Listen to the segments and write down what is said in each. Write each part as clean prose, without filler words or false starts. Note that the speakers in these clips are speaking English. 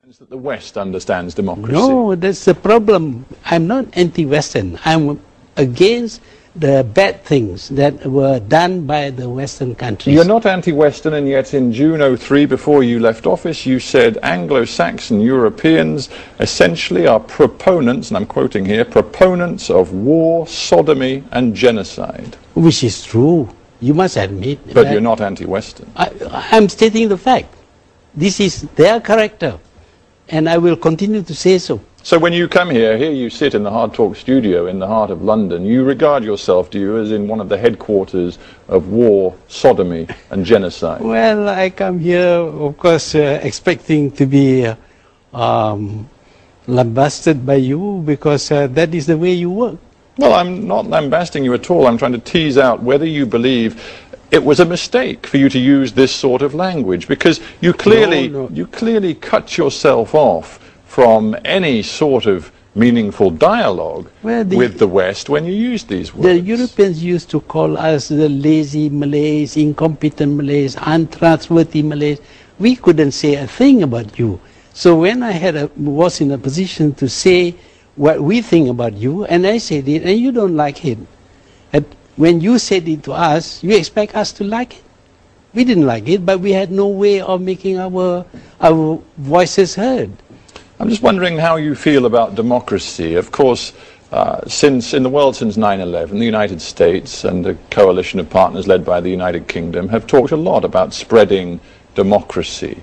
That the West understands democracy. No, that's the problem. I'm not anti-Western. I'm against the bad things that were done by the Western countries. You're not anti-Western, and yet in June '03, before you left office, you said Anglo-Saxon Europeans essentially are proponents, and I'm quoting here, proponents of war, sodomy and genocide. Which is true. You must admit. But you're not anti-Western. I'm stating the fact. This is their character. And I will continue to say so. So when you come here you sit in the Hard Talk studio in the heart of London, you regard yourself, do you, as in one of the headquarters of war, sodomy and genocide? Well, I come here, of course, expecting to be lambasted by you because that is the way you work. Well, I'm not lambasting you at all. I'm trying to tease out whether you believe it was a mistake for you to use this sort of language, because you clearly cut yourself off from any sort of meaningful dialogue with the West when you used these words. The Europeans used to call us the lazy Malays, incompetent Malays, untrustworthy Malays. We couldn't say a thing about you. So when I was in a position to say what we think about you, and I said it, and you don't like it, when you said it to us, you expect us to like it. We didn't like it, but we had no way of making our voices heard. I'm just wondering how you feel about democracy. Of course, in the world since 9/11, the United States and a coalition of partners led by the United Kingdom have talked a lot about spreading democracy.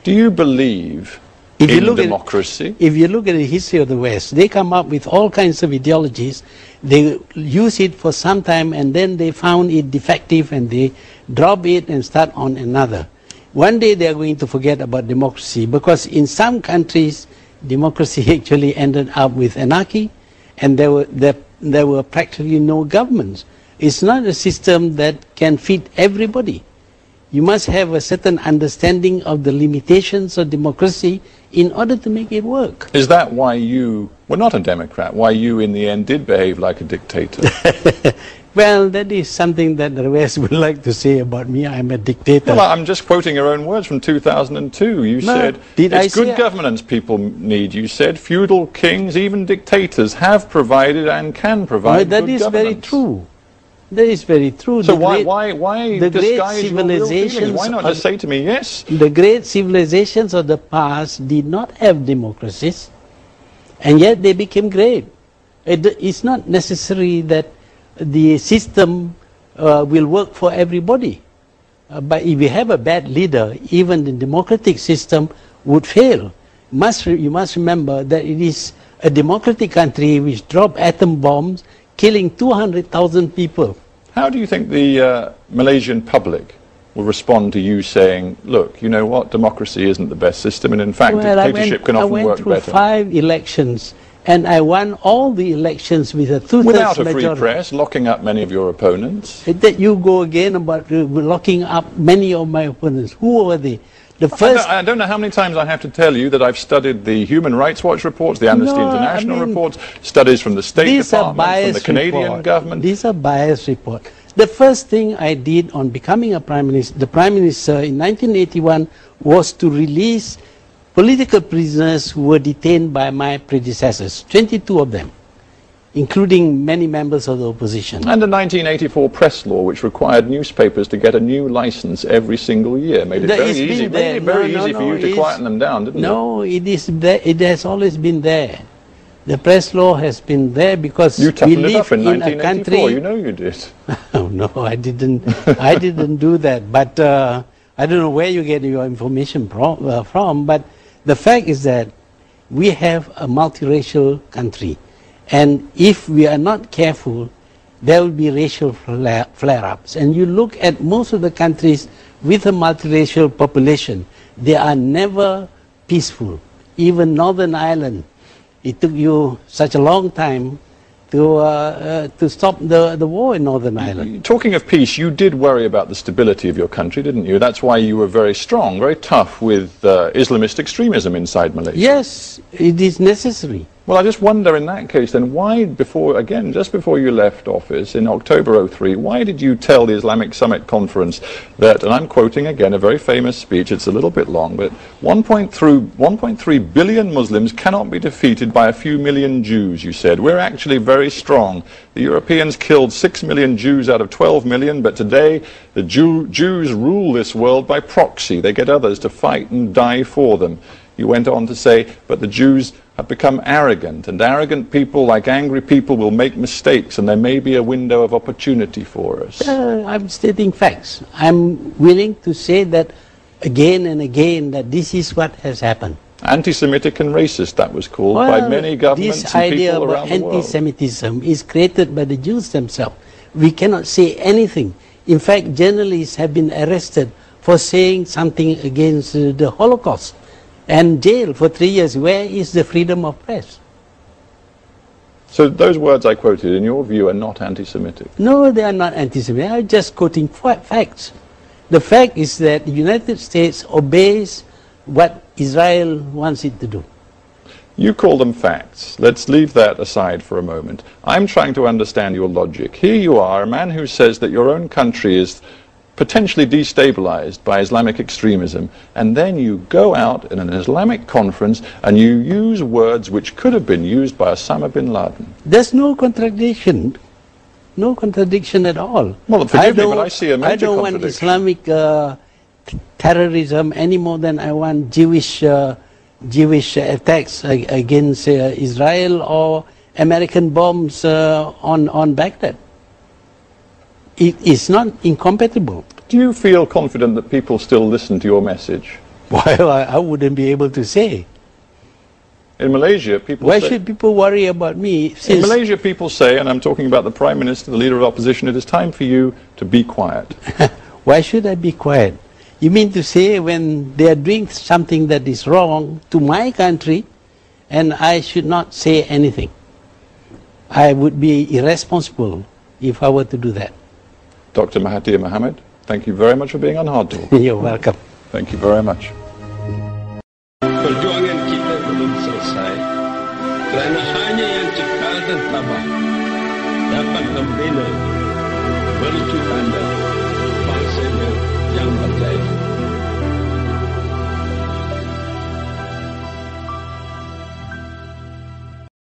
Do you believe in democracy? If you look at the history of the West, they come up with all kinds of ideologies. They use it for some time and then they found it defective and they drop it and start on another. One day they are going to forget about democracy, because in some countries democracy actually ended up with anarchy, and there were practically no governments. It's not a system that can fit everybody. You must have a certain understanding of the limitations of democracy in order to make it work. Is that why you were not a Democrat? Why you in the end did behave like a dictator? Well, that is something that the West would like to say about me. I'm a dictator. Well, I'm just quoting your own words from 2002. You said, it's good governance people need. You said, feudal kings, even dictators, have provided and can provide good governance. That is very true. That is very true. So why disguise your real feelings? Why not just say to me, yes? The great civilizations of the past did not have democracies, and yet they became great. It's not necessary that the system will work for everybody. But if you have a bad leader, even the democratic system would fail. You must remember that it is a democratic country which dropped atom bombs, killing 200,000 people. How do you think the Malaysian public will respond to you saying, look, you know what, democracy isn't the best system, and in fact dictatorship can often work better? I went through 5 elections, and I won all the elections with a 2/3 without a majority. free press, locking up many of your opponents. That you go again about locking up many of my opponents. Who were they? I don't know how many times I have to tell you that I've studied the Human Rights Watch reports, the Amnesty International reports, studies from the State Department, from the Canadian government. These are biased reports. The first thing I did on becoming the Prime Minister in 1981 was to release political prisoners who were detained by my predecessors, 22 of them, including many members of the opposition. And the 1984 press law, which required newspapers to get a new license every single year, made it very easy for you to quieten them down, didn't it? No, it has always been there. The press law has been there because we live in a country. You know you did. Oh no, I didn't. I didn't do that. But I don't know where you get your information from. But the fact is that we have a multiracial country. And if we are not careful, there will be racial flare-ups. And you look at most of the countries with a multiracial population, they are never peaceful. Even Northern Ireland, it took you such a long time to stop the war in Northern Ireland. Talking of peace, you did worry about the stability of your country, didn't you? That's why you were very strong, very tough with Islamist extremism inside Malaysia. Yes, it is necessary. Well, I just wonder in that case then, why before, again, just before you left office in October '03, why did you tell the Islamic Summit Conference that, and I'm quoting again a very famous speech, it's a little bit long, but 1.3 billion Muslims cannot be defeated by a few million Jews, you said. We're actually very strong. The Europeans killed 6 million Jews out of 12 million, but today the Jews rule this world by proxy. They get others to fight and die for them. You went on to say, but the Jews have become arrogant, and arrogant people, like angry people, will make mistakes, and there may be a window of opportunity for us. I'm stating facts. I'm willing to say that again and again, that this is what has happened. Anti-Semitic and racist, that was called by many governments and people around the world. This idea about anti-Semitism is created by the Jews themselves. We cannot say anything. In fact, journalists have been arrested for saying something against the Holocaust and jailed for 3 years. Where is the freedom of press? So those words I quoted, in your view, are not anti-Semitic? No, they are not anti-Semitic. I'm just quoting facts. The fact is that the United States obeys what Israel wants it to do. You call them facts. Let's leave that aside for a moment. I'm trying to understand your logic. Here you are, a man who says that your own country is potentially destabilized by Islamic extremism, and then you go out in an Islamic conference and you use words which could have been used by Osama bin Laden. There's no contradiction. No contradiction at all. Well, forgive me, but I see a major contradiction. I don't want Islamic terrorism any more than I want Jewish attacks against Israel or American bombs on Baghdad. It is not incompatible. Do you feel confident that people still listen to your message? Well, I wouldn't be able to say. In Malaysia, people Why should people worry about me? In Malaysia, people say, and I'm talking about the Prime Minister, the Leader of Opposition, it is time for you to be quiet. Why should I be quiet? You mean to say when they are doing something that is wrong to my country, and I should not say anything? I would be irresponsible if I were to do that. Dr. Mahathir Mohamad, thank you very much for being on Hard Talk. You're welcome. Thank you very much. Perjuangan kita belum selesai kerana hanya yang cekal dan tabah dapat membina mercu tanda